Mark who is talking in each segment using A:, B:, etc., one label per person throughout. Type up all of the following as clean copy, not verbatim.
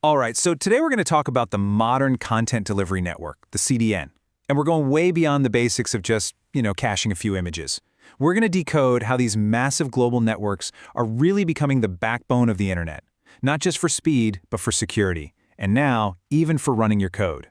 A: All right, so today we're going to talk about the modern content delivery network, the CDN. And we're going way beyond the basics of just, caching a few images. We're going to decode how these massive global networks are really becoming the backbone of the internet, not just for speed, but for security, and now, even for running your code.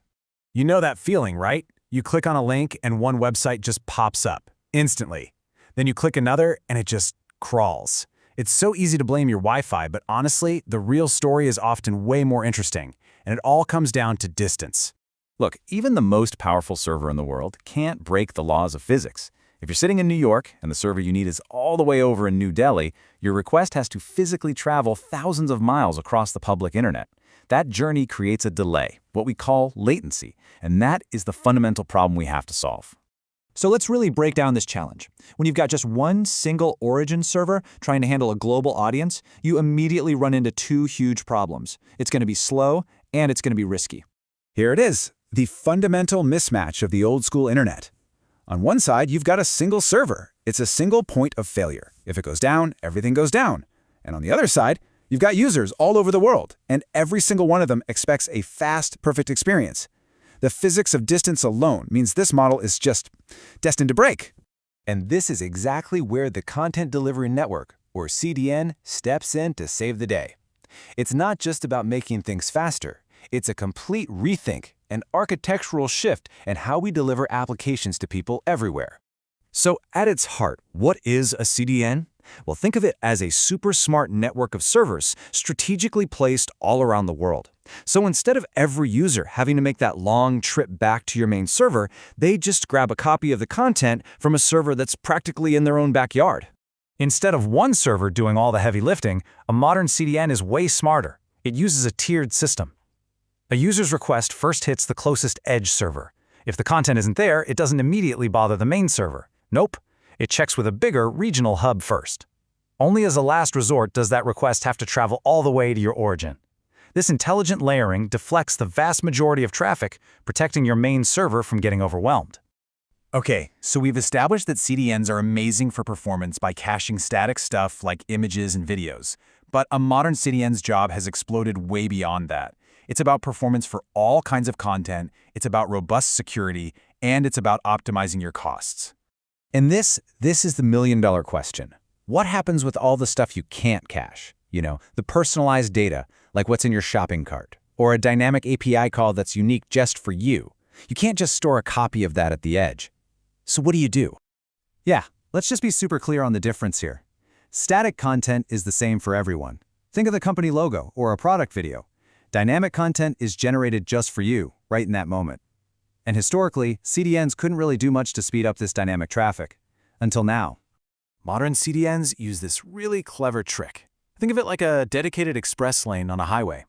B: You know that feeling, right? You click on a link and one website just pops up, instantly. Then you click another and it just crawls. It's so easy to blame your Wi-Fi, but honestly, the real story is often way more interesting, and it all comes down to distance.
C: Look, even the most powerful server in the world can't break the laws of physics. If you're sitting in New York and the server you need is all the way over in New Delhi, your request has to physically travel thousands of miles across the public internet. That journey creates a delay, what we call latency, and that is the fundamental problem we have to solve.
D: So let's really break down this challenge. When you've got just one single origin server trying to handle a global audience, you immediately run into two huge problems. It's going to be slow and it's going to be risky.
B: Here it is, the fundamental mismatch of the old-school internet. On one side, you've got a single server. It's a single point of failure. If it goes down, everything goes down. And on the other side, you've got users all over the world, and every single one of them expects a fast, perfect experience. The physics of distance alone means this model is just destined to break.
E: And this is exactly where the Content Delivery Network, or CDN, steps in to save the day. It's not just about making things faster. It's a complete rethink, an architectural shift in how we deliver applications to people everywhere.
D: So at its heart, what is a CDN? Well, think of it as a super smart network of servers strategically placed all around the world. So instead of every user having to make that long trip back to your main server, they just grab a copy of the content from a server that's practically in their own backyard.
B: Instead of one server doing all the heavy lifting, a modern CDN is way smarter. It uses a tiered system. A user's request first hits the closest edge server. If the content isn't there, it doesn't immediately bother the main server. Nope. It checks with a bigger regional hub first. Only as a last resort does that request have to travel all the way to your origin. This intelligent layering deflects the vast majority of traffic, protecting your main server from getting overwhelmed.
F: Okay, so we've established that CDNs are amazing for performance by caching static stuff like images and videos. But a modern CDN's job has exploded way beyond that. It's about performance for all kinds of content, it's about robust security, and it's about optimizing your costs.
E: And this is the million-dollar question. What happens with all the stuff you can't cache? The personalized data, like what's in your shopping cart, or a dynamic API call that's unique just for you. You can't just store a copy of that at the edge. So what do you do?
D: Yeah, let's just be super clear on the difference here. Static content is the same for everyone. Think of the company logo or a product video. Dynamic content is generated just for you, right in that moment. And historically, CDNs couldn't really do much to speed up this dynamic traffic. Until now.
F: Modern CDNs use this really clever trick. Think of it like a dedicated express lane on a highway.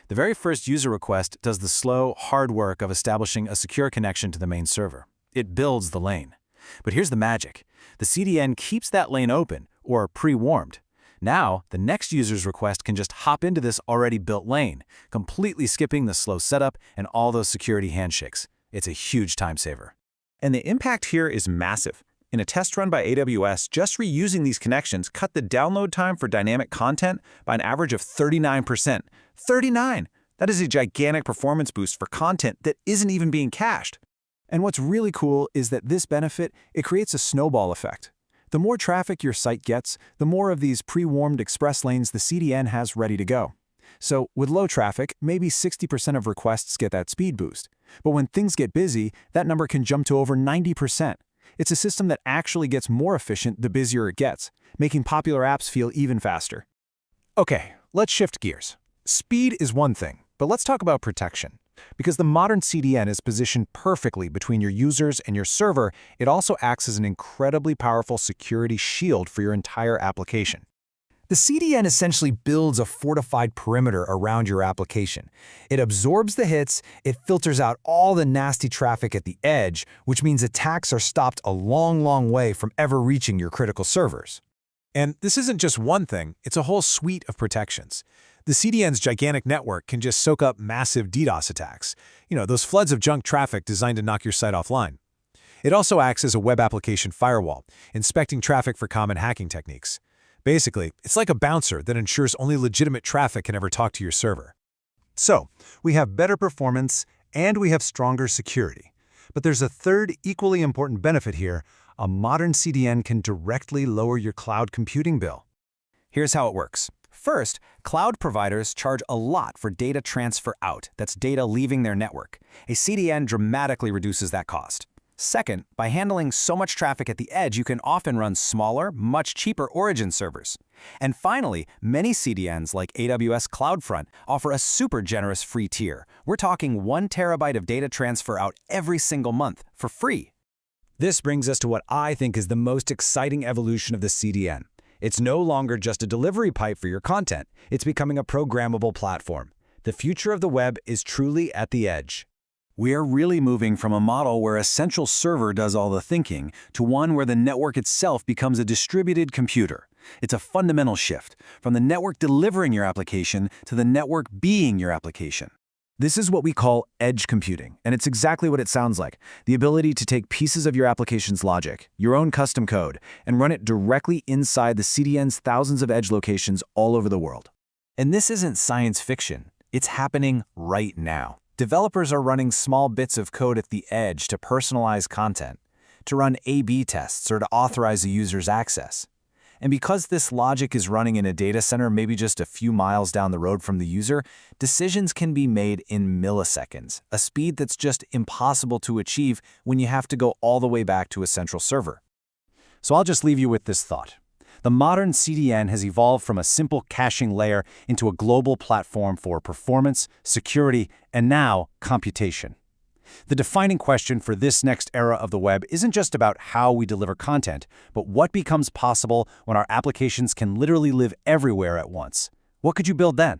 F: The very first user request does the slow, hard work of establishing a secure connection to the main server. It builds the lane. But here's the magic. The CDN keeps that lane open, or pre-warmed. Now, the next user's request can just hop into this already built lane, completely skipping the slow setup and all those security handshakes. It's a huge time saver.
A: And the impact here is massive. In a test run by AWS, just reusing these connections cut the download time for dynamic content by an average of 39%. 39! That is a gigantic performance boost for content that isn't even being cached.
B: And what's really cool is that this benefit, it creates a snowball effect. The more traffic your site gets, the more of these pre-warmed express lanes the CDN has ready to go. So with low traffic, maybe 60% of requests get that speed boost. But when things get busy, that number can jump to over 90%. It's a system that actually gets more efficient the busier it gets, making popular apps feel even faster.
D: Okay, let's shift gears. Speed is one thing, but let's talk about protection. Because the modern CDN is positioned perfectly between your users and your server, it also acts as an incredibly powerful security shield for your entire application. The CDN essentially builds a fortified perimeter around your application. It absorbs the hits, it filters out all the nasty traffic at the edge, which means attacks are stopped a long, long way from ever reaching your critical servers.
B: And this isn't just one thing, it's a whole suite of protections. The CDN's gigantic network can just soak up massive DDoS attacks. Those floods of junk traffic designed to knock your site offline. It also acts as a web application firewall, inspecting traffic for common hacking techniques. Basically, it's like a bouncer that ensures only legitimate traffic can ever talk to your server.
D: So, we have better performance and we have stronger security. But there's a third equally important benefit here. A modern CDN can directly lower your cloud computing bill.
E: Here's how it works. First, cloud providers charge a lot for data transfer out, that's data leaving their network. A CDN dramatically reduces that cost. Second, by handling so much traffic at the edge, you can often run smaller, much cheaper origin servers. And finally, many CDNs like AWS CloudFront offer a super generous free tier. We're talking 1 terabyte of data transfer out every single month for free.
B: This brings us to what I think is the most exciting evolution of the CDN. It's no longer just a delivery pipe for your content. It's becoming a programmable platform. The future of the web is truly at the edge.
A: We're really moving from a model where a central server does all the thinking to one where the network itself becomes a distributed computer. It's a fundamental shift, from the network delivering your application to the network being your application. This is what we call edge computing, and it's exactly what it sounds like: the ability to take pieces of your application's logic, your own custom code, and run it directly inside the CDN's thousands of edge locations all over the world.
E: And this isn't science fiction. It's happening right now. Developers are running small bits of code at the edge to personalize content, to run A/B tests, or to authorize a user's access. And because this logic is running in a data center maybe just a few miles down the road from the user, decisions can be made in milliseconds, a speed that's just impossible to achieve when you have to go all the way back to a central server.
D: So I'll just leave you with this thought. The modern CDN has evolved from a simple caching layer into a global platform for performance, security, and now computation. The defining question for this next era of the web isn't just about how we deliver content, but what becomes possible when our applications can literally live everywhere at once. What could you build then?